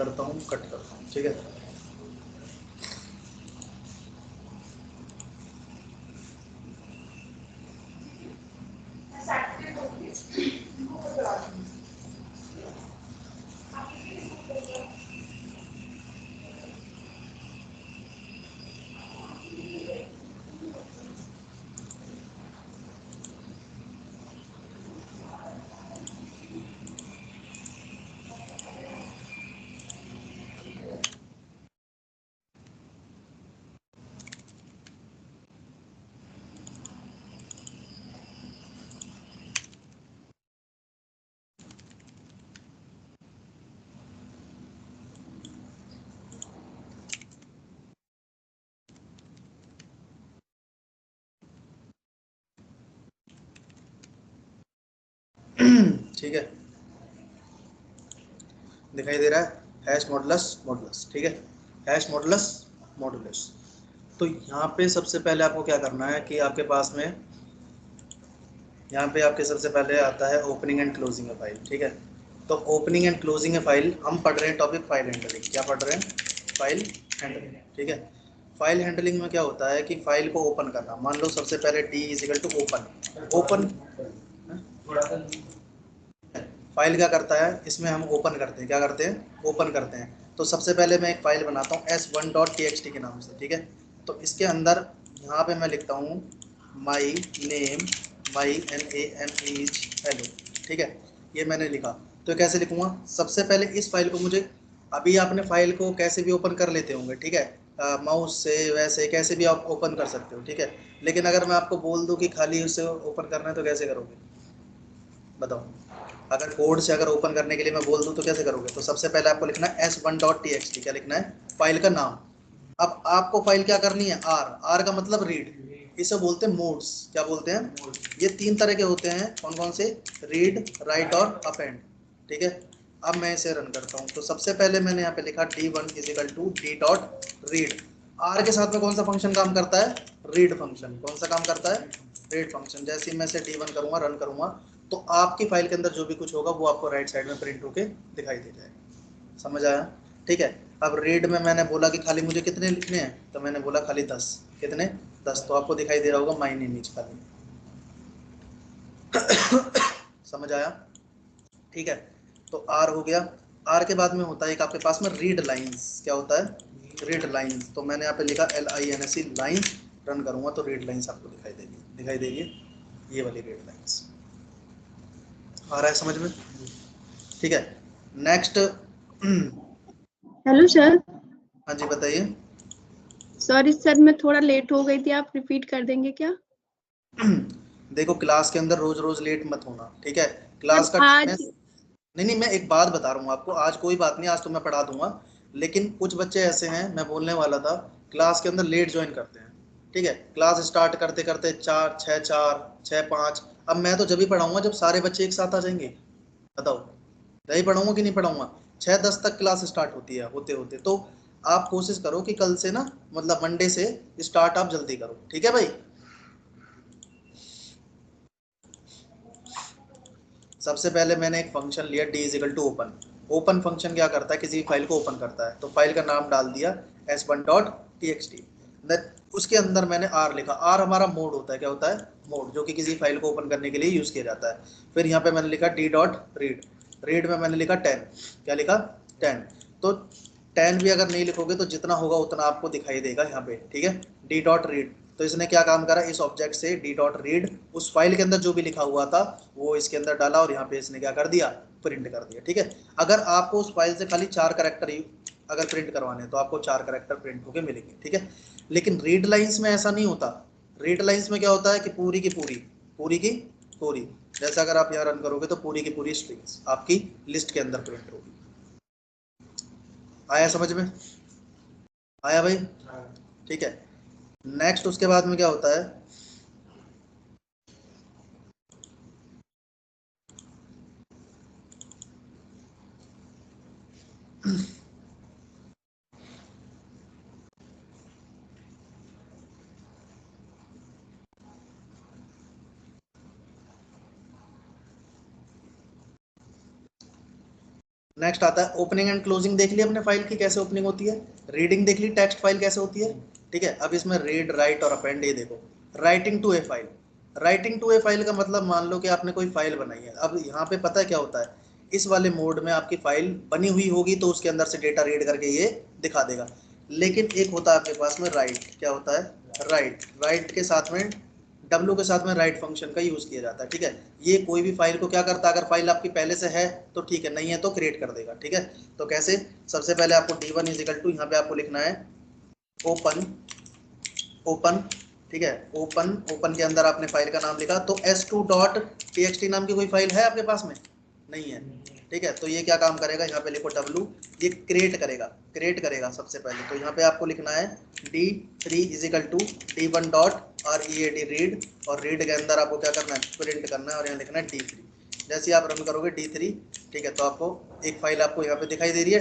करता हूँ, कट करता हूँ, ठीक है। ठीक है, दिखाई दे रहा है, हैश मॉडुलस मॉडुलस, ठीक है, हैश मॉडुलस मॉडुलस। तो यहाँ पे सबसे पहले आपको क्या करना है कि आपके पास में यहाँ पे आपके सबसे पहले आता है opening and closing A file, ठीक है। तो opening and closing A file, हम पढ़ रहे हैं टॉपिक फाइल हैंडलिंग। क्या पढ़ रहे हैं? फाइल हैंडलिंग, ठीक है। फाइल हैंडलिंग में क्या होता है कि फाइल को ओपन करना। मान लो सबसे पहले D is equal to open. Open file क्या करता है, इसमें हम ओपन करते हैं। क्या करते हैं? ओपन करते हैं। तो सबसे पहले मैं एक फाइल बनाता हूँ s1.txt के नाम से, ठीक है। तो इसके अंदर यहाँ पे मैं लिखता हूँ my name, my NAME is hello, ठीक है। ये मैंने लिखा। तो कैसे लिखूँगा? सबसे पहले इस फाइल को मुझे, अभी आपने फाइल को कैसे भी ओपन कर लेते होंगे, ठीक है, माउस से, वैसे कैसे भी आप ओपन कर सकते हो, ठीक है। लेकिन अगर मैं आपको बोल दूँ कि खाली उससे ओपन करना है तो कैसे करोगे? बताओ। अगर कोड से अगर ओपन करने के लिए मैं बोल दूं तो कैसे करोगे? तो सबसे पहले आपको लिखना है s1.txt। क्या लिखना है? फाइल का नाम। अब आपको फाइल क्या करनी है? आर। आर का मतलब रीड। इसे बोलते हैं मोड्स। क्या बोलते हैं? ये तीन तरह के होते हैं। कौन कौन से? रीड, राइट और अपेंड, ठीक है। अब मैं इसे रन करता हूँ। तो सबसे पहले मैंने यहाँ पे लिखा d1 is equal to d.read। Are के साथ में कौन सा फंक्शन काम करता है? Read function. कौन सा काम करता है? Read function. जैसे ही मैं इसे d1 करूँगा, रन करूँगा, तो आपकी फाइल के अंदर जो भी कुछ होगा वो आपको राइट साइड में प्रिंट होके दिखाई दे जाएगा। समझ आया? ठीक है। अब रीड में मैंने बोला कि खाली मुझे कितने लिखने हैं, तो मैंने बोला खाली 10। कितने? 10। तो आपको दिखाई दे रहा होगा माई नेम इज खाली। समझ आया? ठीक है। तो आर हो गया। आर के बाद में होता है एक आपके पास में रीड लाइंस। क्या होता है? Read lines. तो मैंने यहाँ पे लिखा LINS लाइंस। रन करूंगा तो रीड लाइंस आपको दिखाई देगी। दिखाई देगी ये वाली रीड लाइंस। आ रहा है समझ में? ठीक है। नेक्स्ट। Hello sir. हाँ जी, बताइए। सॉरी सर, मैं थोड़ा लेट हो गई थी, आप रिपीट कर देंगे क्या? देखो, क्लास के अंदर रोज रोज लेट मत होना, ठीक है। क्लास सर का टाइम है। आज नहीं नहीं, मैं एक बात बता रहा हूँ आपको। आज कोई बात नहीं, आज तो मैं पढ़ा दूंगा। लेकिन कुछ बच्चे ऐसे हैं, मैं बोलने वाला था, क्लास के अंदर लेट ज्वाइन करते हैं, ठीक है। क्लास स्टार्ट करते करते 4, 6, 4, 6, 5। अब मैं तो जब ही पढ़ाऊंगा जब सारे बच्चे एक साथ आ जाएंगे। बताओ, नहीं पढ़ाऊंगा कि नहीं पढ़ाऊंगा? 6:10 तक क्लास स्टार्ट होती है, होते होते। तो आप कोशिश करो कि कल से ना, मतलब मंडे से स्टार्ट आप जल्दी करो, ठीक है भाई। सबसे पहले मैंने एक फंक्शन लिया D is equal to open. Open function क्या करता है? किसी फाइल को ओपन करता है। तो फाइल का नाम डाल दिया s1.txt। उसके अंदर मैंने आर लिखा। आर हमारा मोड होता है। क्या होता है? मोड, जो कि किसी फाइल को ओपन करने के लिए यूज किया जाता है। फिर यहाँ पे मैंने लिखा d.read। रीड में मैंने लिखा 10। क्या लिखा? 10। तो 10 भी अगर नहीं लिखोगे तो जितना होगा उतना आपको दिखाई देगा यहाँ पे, ठीक है। d.read। तो इसने क्या काम करा? इस ऑब्जेक्ट से d.read उस फाइल के अंदर जो भी लिखा हुआ था वो इसके अंदर डाला, और यहाँ पे इसने क्या कर दिया? प्रिंट कर दिया, ठीक है। अगर आपको उस फाइल से खाली 4 करेक्टर ही अगर प्रिंट करवाने तो आपको 4 करेक्टर प्रिंट होके मिलेंगे, ठीक है। लेकिन रीड लाइंस में ऐसा नहीं होता। रीड लाइंस में क्या होता है कि पूरी की पूरी, पूरी की पूरी, जैसे अगर आप यहाँ रन करोगे तो पूरी की पूरी स्ट्रिंग्स आपकी लिस्ट के अंदर प्रिंट होगी। आया समझ में? आया भाई? ठीक है। नेक्स्ट उसके बाद में क्या होता है? नेक्स्ट आता है ओपनिंग एंड क्लोजिंग, देख ली अपने फाइल की कैसे ओपनिंग होती है, रीडिंग देख ली टेक्स्ट फाइल कैसे होती है, ठीक है। अब इसमें रीड राइट और अपेंड, ये देखो writing to a file. Writing to a file का मतलब मान लो कि आपने कोई फाइल बनाई है, अब यहाँ पे पता है क्या होता है, इस वाले मोड में आपकी फाइल बनी हुई होगी तो उसके अंदर से डेटा रीड करके ये दिखा देगा। लेकिन एक होता है आपके पास में राइट, क्या होता है राइट, राइट के साथ में डब्ल्यू के साथ में राइट फंक्शन का यूज किया जाता है, ठीक है। ये कोई भी फाइल को क्या करता है, अगर फाइल आपकी पहले से है तो ठीक है, नहीं है तो क्रिएट कर देगा, ठीक है। तो कैसे, सबसे पहले आपको d1 इजिकल टू यहाँ पे आपको लिखना है ओपन, ओपन, ठीक है। ओपन, ओपन के अंदर आपने फाइल का नाम लिखा, तो s2.txt नाम की कोई फाइल है आपके पास में, नहीं है, ठीक है। तो ये क्या काम करेगा, यहाँ पे लिखो w, ये क्रिएट करेगा, क्रिएट करेगा सबसे पहले। तो यहाँ पे आपको लिखना है d3 is equal to d1 dot read read, और रीड के अंदर आपको क्या करना है, प्रिंट करना है, और यहाँ लिखना है d3। जैसे ही आप रन करोगे d3, ठीक है, तो आपको एक फाइल आपको यहाँ पे दिखाई दे रही है,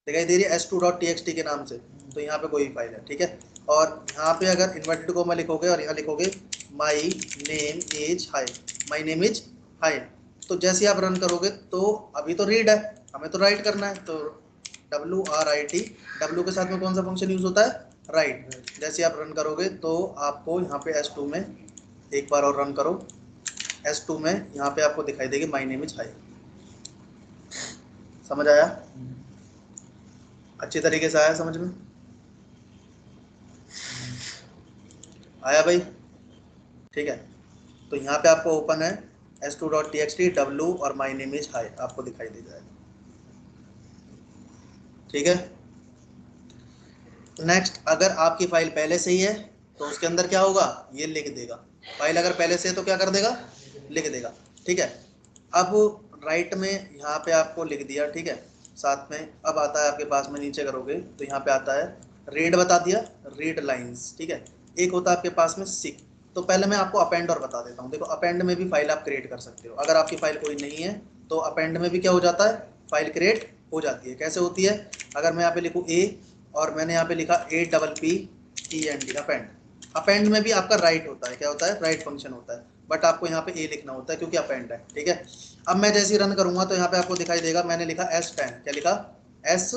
दिखाई दे रही है s2.txt के नाम से, तो यहाँ पे कोई फाइल है, ठीक है। और यहाँ पे अगर इन्वर्टेड कोमा लिखोगे और यहाँ लिखोगे my name is high, my name is high, तो जैसे आप रन करोगे तो अभी तो रीड है, हमें तो राइट करना है, तो WRIT, डब्ल्यू के साथ में कौन सा फंक्शन यूज होता है, राइट। जैसे आप रन करोगे तो आपको यहाँ पे S2 में, एक बार और रन करो, S2 में यहाँ पे आपको दिखाई देगी माई नेम इज हाई। समझ आया, अच्छी तरीके से आया समझ में, आया भाई, ठीक है। तो यहाँ पे आपको ओपन है s2.txt w और माई नेम इज हाई आपको दिखाई दे जाएगा, ठीक है। नेक्स्ट, अगर आपकी फाइल पहले से ही है तो उसके अंदर क्या होगा, ये लिख देगा, फाइल अगर पहले से है तो क्या कर देगा, लिख देगा, ठीक है। अब राइट में यहाँ पे आपको लिख दिया, ठीक है, साथ में अब आता है आपके पास में, नीचे करोगे तो यहाँ पे आता है रीड, बता दिया रीड लाइंस, ठीक है। एक होता है आपके पास में सिक, तो पहले मैं आपको अपेंड और बता देता हूँ। देखो अपेंड में भी फाइल आप क्रिएट कर सकते हो, अगर आपकी फाइल कोई नहीं है तो अपेंड में भी क्या हो जाता है, फाइल क्रिएट हो जाती है। कैसे होती है, अगर मैं यहाँ पे लिखूँ ए और मैंने यहाँ पे लिखा APPEND, अपेंड, अपेंड में भी आपका राइट होता है, क्या होता है, राइट फंक्शन होता है, बट आपको यहाँ पे ए लिखना होता है क्योंकि अपेंड है, ठीक है। अब मैं जैसे ही रन करूंगा तो यहाँ पे आपको दिखाई देगा मैंने लिखा S10, क्या लिखा, S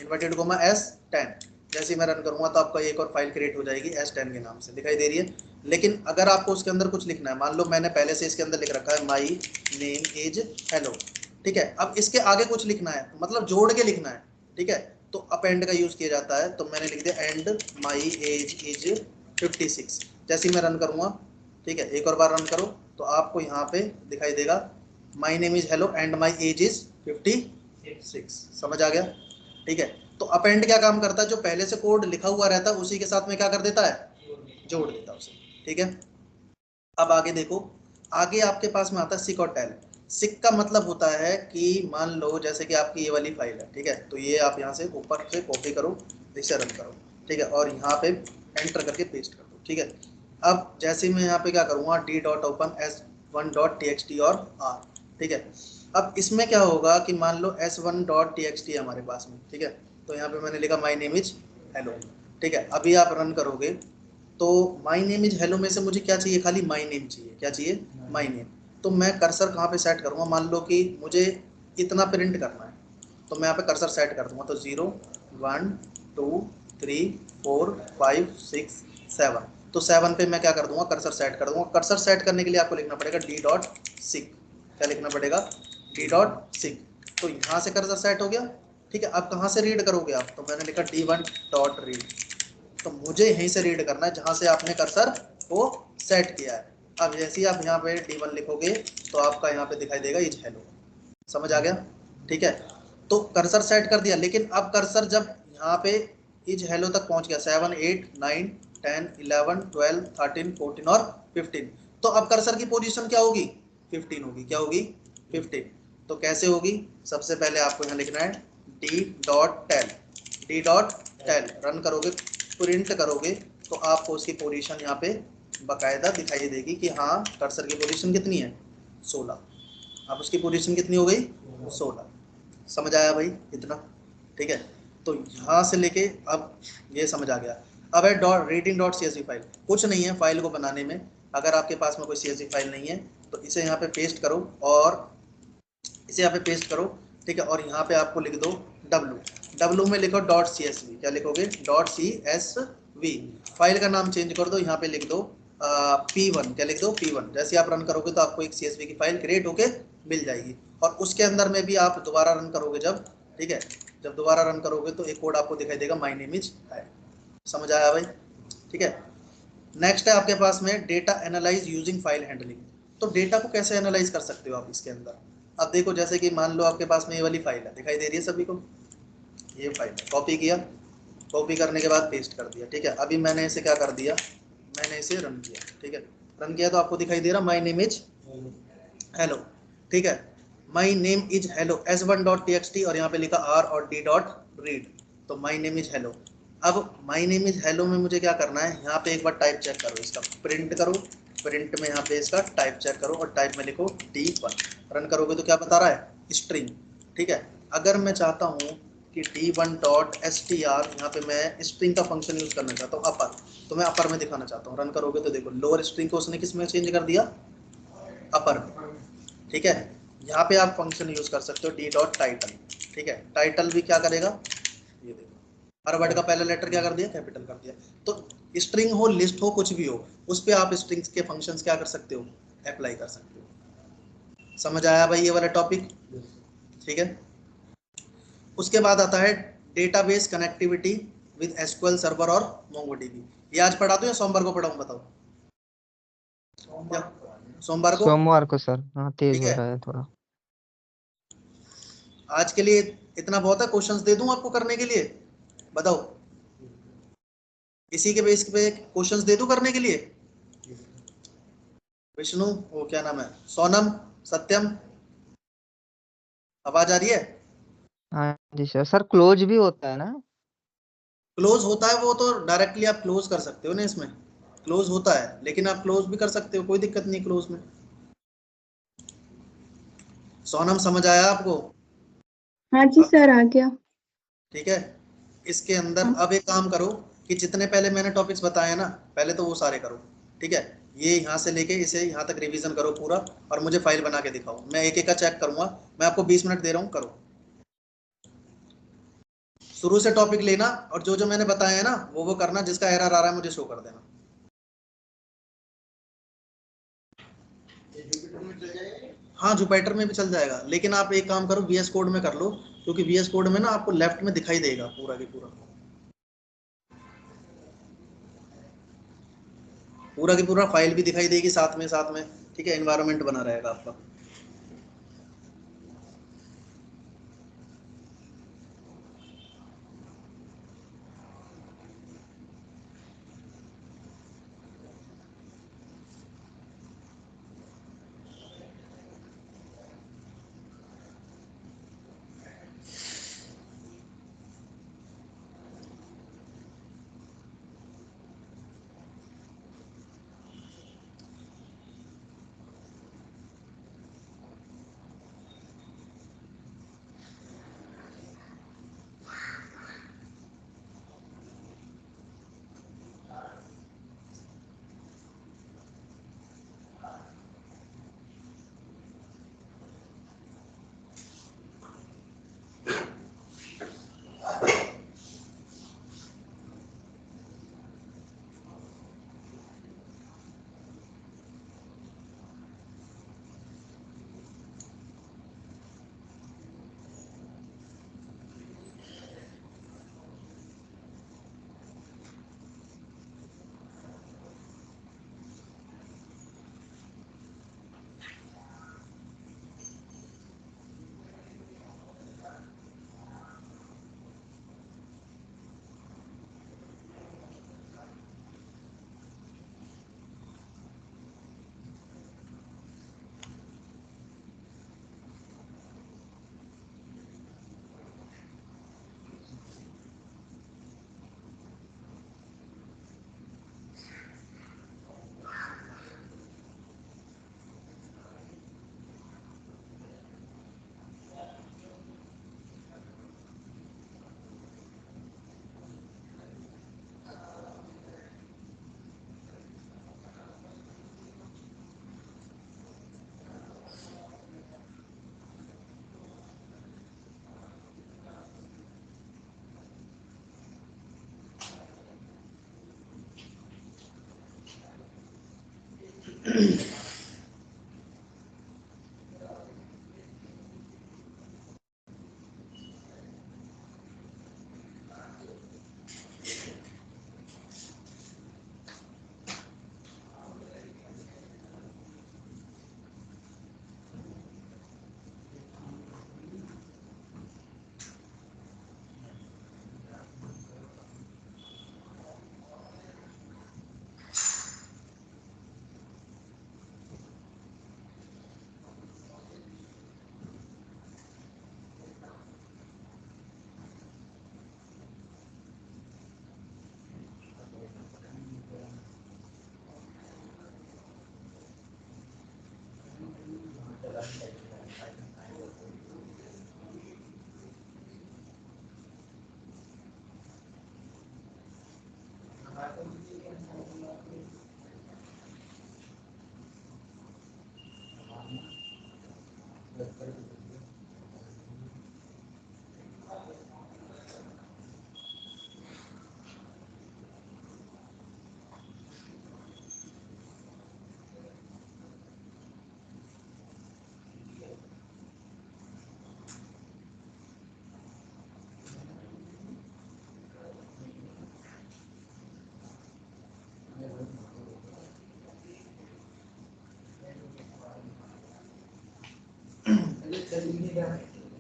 इन्वर्टेड कोमा S10। जैसे ही मैं रन करूंगा तो आपका एक और फाइल क्रिएट हो जाएगी S10 के नाम से, दिखाई दे रही है। लेकिन अगर आपको उसके अंदर कुछ लिखना है, मान लो मैंने पहले से इसके अंदर लिख रखा है माई नेम इज हेलो, ठीक है। अब इसके आगे कुछ लिखना है, मतलब जोड़ के लिखना है, ठीक है, तो अपेंड का यूज किया जाता है। तो मैंने लिख दिया एंड माई एज इज 56। जैसे ही मैं रन करूंगा, ठीक है, एक और बार रन करो तो आपको यहाँ पे दिखाई देगा my name is hello and my age is 56। समझ आ गया, ठीक है। तो अपेंड क्या काम करता है, जो पहले से कोड लिखा हुआ रहता है उसी के साथ में क्या कर देता है, जोड़ देता है उसे, ठीक है। अब आगे देखो, आगे आपके पास में आता है सिक और टेल। सिक का मतलब होता है कि मान लो जैसे कि आपकी ये वाली फाइल है, ठीक है, तो ये आप यहाँ से ऊपर से कॉपी करो, इसे रन करो, ठीक है, और यहाँ पे एंटर करके पेस्ट कर दो, ठीक है। अब जैसे मैं यहाँ पे क्या करूँगा, d.open s1.txt और r, ठीक है। अब इसमें क्या होगा कि मान लो s1.txt है हमारे पास में, ठीक है, तो यहाँ पे मैंने लिखा माई नेम इज हेलो, ठीक है। अभी आप रन करोगे तो माई नेम इज हेलो में से मुझे क्या चाहिए, खाली माई नेम चाहिए, क्या चाहिए, माई नेम। तो मैं कर्सर कहाँ पे सेट करूँगा, मान लो कि मुझे इतना प्रिंट करना है, तो मैं यहाँ पे कर्सर सेट कर दूंगा, तो 0 1 2 3 4 5 6 7, तो 7 पे मैं क्या कर दूंगा, कर्सर सेट कर दूंगा। कर्सर सेट करने के लिए आपको लिखना पड़ेगा d.sick, क्या लिखना पड़ेगा, d.sick। तो यहाँ से कर्सर सेट हो गया, ठीक है। अब कहाँ से रीड करोगे आप, तो मैंने लिखा d1.read, तो मुझे यहीं से रीड करना है जहाँ से आपने कर्सर को सेट किया है। अब जैसे ही आप यहाँ पे d1 लिखोगे तो आपका यहाँ पे दिखाई देगा इज हेलो, समझ आ गया, ठीक है। तो कर्सर सेट कर दिया, लेकिन अब कर्सर जब यहाँ पे इज हेलो तक पहुँच गया 7 8 9 10 11 12 13 14 और 15, तो अब कर्सर की पोजीशन क्या होगी, 15 होगी, क्या होगी, 15। तो कैसे होगी, सबसे पहले आपको यहाँ लिखना है d.tel, रन करोगे, प्रिंट करोगे तो आपको उसकी पोजीशन यहाँ पे बाकायदा दिखाई देगी कि हाँ कर्सर की पोजीशन कितनी है, 16। अब उसकी पोजीशन कितनी हो गई, 16। समझ आया भाई इतना, ठीक है। तो यहाँ से लेके अब ये समझ आ गया। अब है reading.csv फाइल, कुछ नहीं है फाइल को बनाने में। अगर आपके पास में कोई CSV फाइल नहीं है तो इसे यहाँ पे पेस्ट करो, और इसे यहाँ पे पेस्ट करो, ठीक है, और यहाँ पे आपको लिख दो डब्लू, डब्लू में लिखो डॉट सी एस वी, क्या लिखोगे dot C S V. File का नाम चेंज कर दो, यहाँ पे लिख दो P1, क्या लिख दो P1। जैसे आप रन करोगे तो आपको एक CSV की फाइल क्रिएट होके मिल जाएगी, और उसके अंदर में भी आप दोबारा रन करोगे जब, ठीक है, जब दोबारा रन करोगे तो एक कोड आपको दिखाई देगा माय नेम इज है। समझ आया भाई? ठीक है। नेक्स्ट है आपके पास में data analyse using file handling. तो डेटा को कैसे एनालाइज कर सकते हो आप इसके अंदर? अब देखो, जैसे कि मान लो आपके पास में ये वाली फाइल है, दिखाई दे रही है सभी को, ये फाइल है, कॉपी किया, कॉपी करने के बाद पेस्ट कर दिया, ठीक है। अभी मैंने इसे क्या कर दिया, मैंने इसे रन किया, ठीक है। रन किया तो आपको दिखाई दे रहा माई नेम इज हेलो, ठीक है। My name is hello s1.txt, और यहाँ पे लिखा r और d डॉट रीड, तो माई नेम इज हेलो। अब माई नेम इज हेलो में मुझे क्या करना है, यहाँ पे एक बार टाइप चेक करो, इसका प्रिंट करो, प्रिंट में यहाँ पे इसका टाइप चेक करो, और टाइप में लिखो D1। रन करोगे तो क्या बता रहा है स्ट्रिंग, ठीक है। अगर मैं चाहता हूँ कि D1.str, यहाँ पे मैं स्ट्रिंग का फंक्शन यूज करना चाहता हूँ अपर, तो मैं अपर में दिखाना चाहता हूँ। रन करोगे तो देखो लोअर स्ट्रिंग को उसने किस में चेंज कर दिया, अपर में, ठीक है। यहाँ पे आप फंक्शन यूज कर सकते हो डी डॉट टाइटल, ठीक है। टाइटल भी क्या करेगा, ये देखो हर वर्ड का पहला लेटर क्या कर दिया, कैपिटल कर दिया। तो स्ट्रिंग हो, लिस्ट हो, कुछ भी हो, उस पर आप स्ट्रिंग्स के फंक्शंस क्या कर सकते हो, अप्लाई कर सकते हो। समझ आया भाई ये वाला टॉपिक? ठीक है। उसके बाद आता है database connectivity with SQL server और मोंगोडीबी। ये आज पढ़ा दूं या सोमवार को पढ़ाऊं, बताओ? या सोमवार को? सोमवार को सर, हाँ तेज ठीक हो है, रहा है थोड़ा। आज के लिए इतना बहुत है। क्वेश्चंस दे दूं आपको करने के लिए, बताओ? इसी के बेस पे क्वेश्चंस दे दूं करने के लिए? विष्णु, वो क्या नाम है, सोनम, सत्यम, आवाज आ रही है? हाँ जी सर। सर क्लोज भी होता है ना? क्लोज होता है, वो तो डायरेक्टली आप क्लोज कर सकते हो ना, इसमें क्लोज होता है, लेकिन आप क्लोज भी कर सकते हो, कोई दिक्कत नहीं क्लोज में। सोनम समझ आया आपको? हाँ जी अब सर, आ गया। ठीक है। इसके अंदर हाँ। अब एक काम करो कि जितने पहले मैंने टॉपिक्स बताए ना, पहले तो वो सारे करो, ठीक है। ये यहाँ से लेके इसे यहाँ तक रिवीजन करो पूरा, और मुझे फाइल बना के दिखाओ, मैं एक एक का चेक करूंगा। मैं आपको 20 मिनट दे रहा हूँ, करो। शुरू से टॉपिक लेना, और जो जो मैंने बताया है ना वो करना, जिसका एरर आ रहा है मुझे शो कर देना। हाँ, जुपिटर में भी चल जाएगा, लेकिन आप एक काम करो, VS कोड में कर लो, क्योंकि VS कोड में ना आपको लेफ्ट में दिखाई देगा पूरा की पूरा, पूरा की पूरा फाइल भी दिखाई देगी साथ में, ठीक है। एनवायरनमेंट बना रहेगा आपका।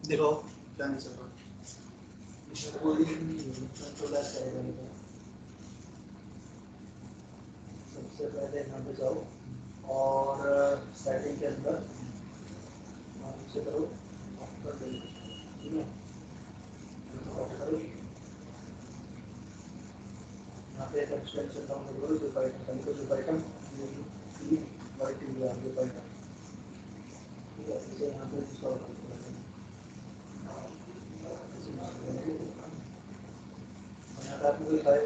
देखो क्या नहीं चल रहा। सबसे पहले यहाँ पे जाओ और सेटिंग के अंदर नीचे करो ठीक है, यहाँ पे एक एक्सटेंशन डाउनलोड करो जो पाइथन जो पाइथन वाइट जो पाइथन ठीक है, इसे यहाँ पे इंस्टॉल करो। आपको कोई फाइल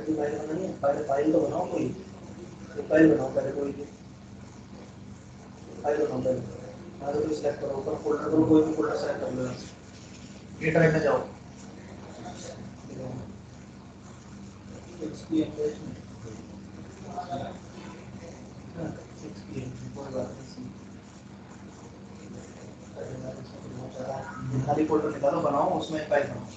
बनानी है, फाइल तो बनाओ, कोई फाइल बनाओ पहले, कोई फाइल बनाओ पहले। यहाँ से सिलेक्ट करो, ऊपर फोल्डर करो, कोई भी फोल्डर सेलेक्ट कर लो। ये ड्राइव में जाओ, खाली फोल्डर निकालो, बनाओ, उसमें एक फाइल बनाओ।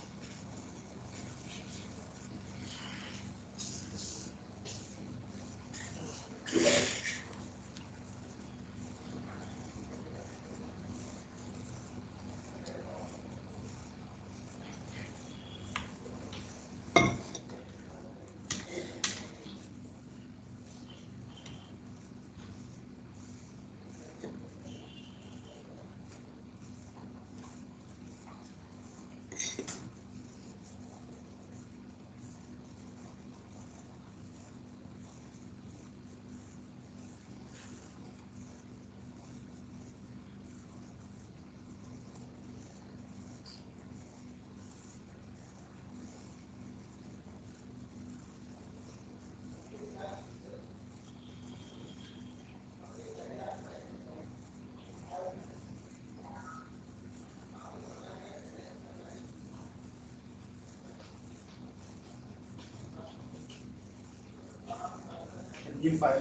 ये फाइल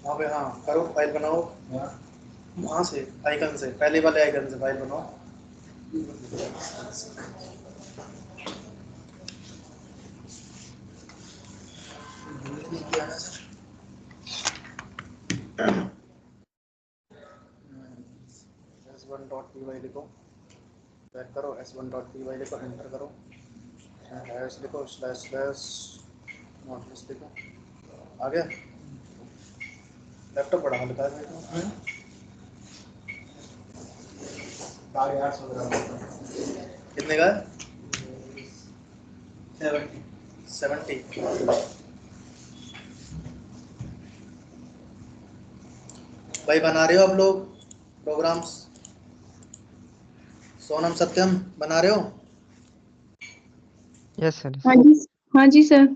वहाँ पे, हाँ करो, फाइल बनाओ वहाँ से, आइकन से, पहले वाले आइकन से फाइल बनाओ। s1.py लिखो, बैक करो, s1.py लिखो, एंटर करो, हैश लिखो, स्लैश स्लैश नोटलिस्ट लिखो, आ गया। लैपटॉप बड़ा हल्का है, कितने का है? 70। भाई बना रहे हो आप लोग प्रोग्राम्स? सोनम सत्यम बना रहे हो? Yes sir. हाँ जी सर।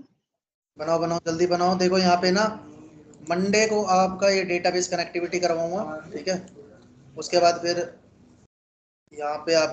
बनाओ बनाओ, जल्दी बनाओ। देखो यहाँ पे ना मंडे को आपका ये डेटाबेस कनेक्टिविटी करवाऊंगा, ठीक है। उसके बाद फिर यहाँ पे आप